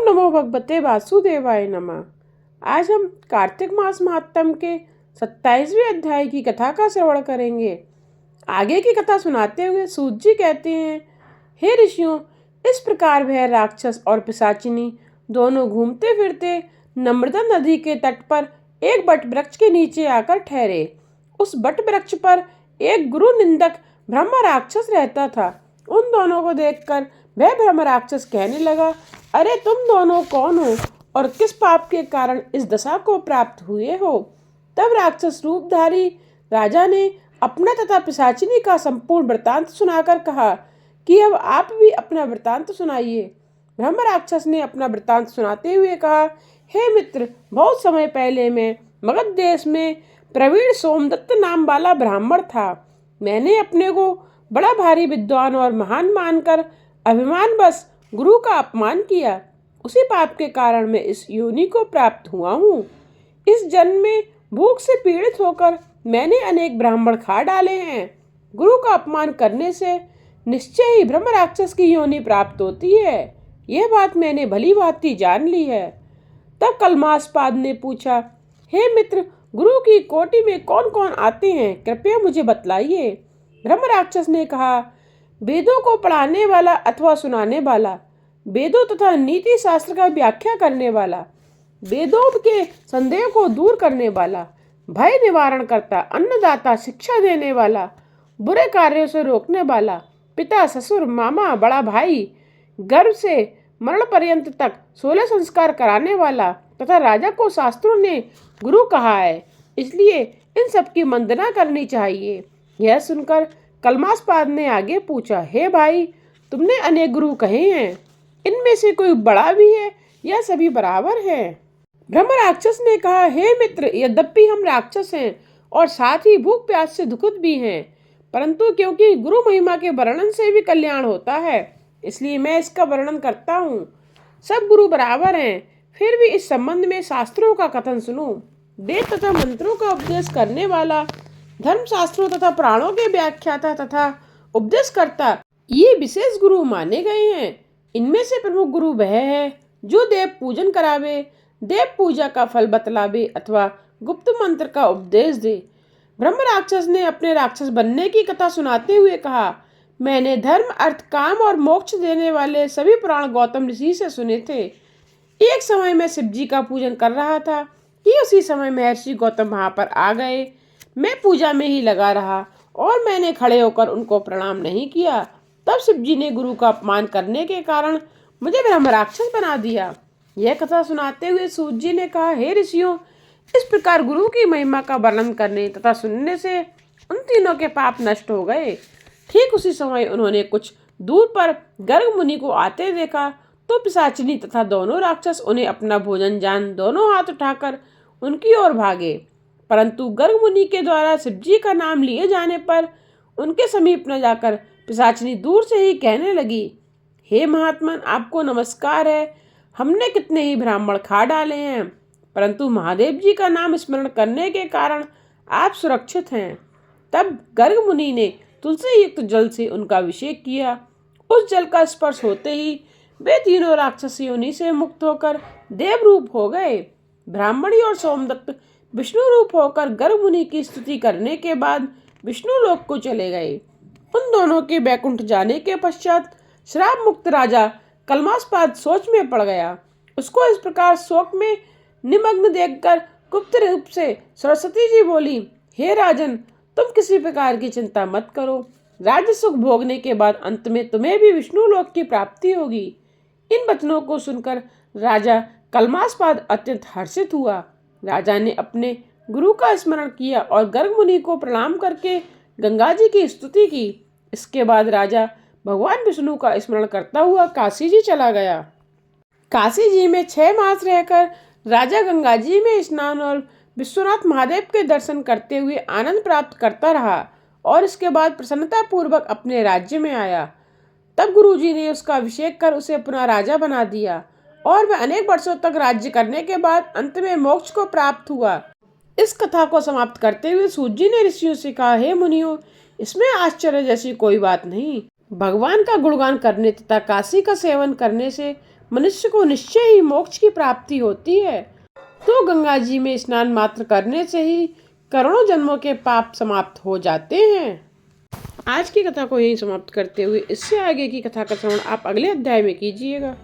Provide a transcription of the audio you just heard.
नमो भगवते वासुदेवाय नमः। आज हम कार्तिक मास महात्म्य के 27वें अध्याय की कथा का श्रवण करेंगे। आगे की कथा सुनाते हुए सूत जी कहते हैं, हे ऋषियों, इस प्रकार वह राक्षस और पिशाचिनी दोनों घूमते फिरते नर्मदा नदी के तट पर एक बट वृक्ष के नीचे आकर ठहरे। उस बट वृक्ष पर एक गुरु निंदक ब्रह्म राक्षस रहता था। उन दोनों को देखकर वह ब्रह्म राक्षस कहने लगा, अरे तुम दोनों कौन हो और किस पाप के कारण इस दशा को प्राप्त हुए हो? तब राक्षस रूपधारी राजा ने अपना तथा पिशाचिनी का संपूर्ण वृतांत सुनाकर कहा कि अब आप भी अपना वृतांत सुनाइए। ब्रह्म राक्षस ने अपना वृतांत सुनाते हुए कहा, हे मित्र, बहुत समय पहले मैं मगध देश में प्रवीण सोमदत्त नाम वाला ब्राह्मण था। मैंने अपने को बड़ा भारी विद्वान और महान मानकर अभिमानवश गुरु का अपमान किया। उसी पाप के कारण मैं इस योनि को प्राप्त हुआ हूँ। इस जन्म में भूख से पीड़ित होकर मैंने अनेक ब्राह्मण खा डाले हैं। गुरु का अपमान करने से निश्चय ही ब्रह्म राक्षस की योनि प्राप्त होती है। यह बात मैंने भली भांति जान ली है। तब कलमासपाद ने पूछा, हे मित्र, गुरु की कोटि में कौन कौन आते हैं, कृपया मुझे बतलाइए। ब्रह्म राक्षस ने कहा, वेदों को पढ़ाने वाला अथवा सुनाने वाला, वेदों तथा नीति शास्त्र का व्याख्या करने वाला, वेदों के संदेह को दूर करने वाला, भय निवारण करता, अन्नदाता, शिक्षा देने वाला, बुरे कार्यों से रोकने वाला, पिता, ससुर, मामा, बड़ा भाई, गर्भ से मरण पर्यंत तक 16 संस्कार कराने वाला तथा राजा को शास्त्रों ने गुरु कहा है, इसलिए इन सब की वंदना करनी चाहिए। यह सुनकर कलमासपाद ने आगे पूछा, हे भाई, तुमने अनेक गुरु कहे हैं, इनमें से कोई बड़ा भी है या सभी बराबर हैं? ब्रह्म राक्षस ने कहा, हे मित्र, यद्यपि हम राक्षस हैं और साथ ही भूख प्यास से दुखित भी हैं, परंतु क्योंकि गुरु महिमा के वर्णन से भी कल्याण होता है, इसलिए मैं इसका वर्णन करता हूँ। सब गुरु बराबर हैं, फिर भी इस संबंध में शास्त्रों का कथन सुनो। वेद तथा मंत्रों का उपदेश करने वाला, धर्म शास्त्रों तथा प्राणों के व्याख्याता तथा उपदेशकर्ता, ये विशेष गुरु माने गए हैं। इनमें से प्रमुख गुरु वह है जो देव पूजन करावे, देव पूजा का फल बतलावे अथवा गुप्त मंत्र का उपदेश दे। ब्रह्म राक्षस ने अपने राक्षस बनने की कथा सुनाते हुए कहा, मैंने धर्म, अर्थ, काम और मोक्ष देने वाले सभी पुराण गौतम ऋषि से सुने थे। एक समय मैं शिव जी का पूजन कर रहा था कि उसी समय महर्षि गौतम वहां पर आ गए। मैं पूजा में ही लगा रहा और मैंने खड़े होकर उनको प्रणाम नहीं किया। तब शिव जी ने गुरु का अपमान करने के कारण मुझे ब्रह्म राक्षस बना दिया। यह कथा सुनाते हुए सूत जी ने कहा, हे ऋषियों, इस प्रकार गुरु की महिमा का वर्णन करने तथा सुनने से उन तीनों के पाप नष्ट हो गए। ठीक उसी समय उन्होंने कुछ दूर पर गर्ग मुनि को आते देखा तो पिशाचिनी तथा दोनों राक्षस उन्हें अपना भोजन जान दोनों हाथ उठाकर उनकी ओर भागे, परंतु गर्ग मुनि के द्वारा शिव जी का नाम लिए जाने पर उनके समीप न जाकर पिशाचिनी दूर से ही कहने लगी, हे महात्मन, आपको नमस्कार है। हमने कितने ही ब्राह्मण खा डाले हैं, परंतु महादेव जी का नाम स्मरण करने के कारण आप सुरक्षित हैं। तब गर्ग मुनि ने तुलसी युक्त जल से उनका अभिषेक किया। उस जल का स्पर्श होते ही वे तीनों राक्षस योनि से मुक्त होकर देव रूप हो गए। ब्राह्मणी और सोमदत्त विष्णु रूप होकर गर्ग मुनि की स्तुति करने के बाद विष्णु लोक को चले गए। उन दोनों के बैकुंठ जाने के पश्चात श्राप मुक्त राजा कलमासपाद सोच में पड़ गया। उसको इस प्रकार शोक में निमग्न देखकर गुप्त रूप से सरस्वती जी बोली, हे राजन, तुम किसी प्रकार की चिंता मत करो। राज्य सुख भोगने के बाद अंत में तुम्हें भी विष्णु लोक की प्राप्ति होगी। इन वचनों को सुनकर राजा कलमासपाद अत्यंत हर्षित हुआ। राजा ने अपने गुरु का स्मरण किया और गर्ग मुनि को प्रणाम करके गंगा जी की स्तुति की। इसके बाद राजा भगवान विष्णु का स्मरण करता हुआ काशी जी चला गया। काशी जी में 6 मास रहकर राजा गंगा जी में स्नान और विश्वनाथ महादेव के दर्शन करते हुए आनंद प्राप्त करता रहा और इसके बाद प्रसन्नता पूर्वक अपने राज्य में आया। तब गुरुजी ने उसका अभिषेक कर उसे पुनः राजा बना दिया और वह अनेक वर्षों तक राज्य करने के बाद अंत में मोक्ष को प्राप्त हुआ। इस कथा को समाप्त करते हुए सूत जी ने ऋषियों से कहा, हे मुनियों, इसमें आश्चर्य जैसी कोई बात नहीं। भगवान का गुणगान करने तथा काशी का सेवन करने से मनुष्य को निश्चय ही मोक्ष की प्राप्ति होती है। तो गंगा जी में स्नान मात्र करने से ही करोड़ों जन्मों के पाप समाप्त हो जाते हैं। आज की कथा को यहीं समाप्त करते हुए इससे आगे की कथा का श्रवण आप अगले अध्याय में कीजिएगा।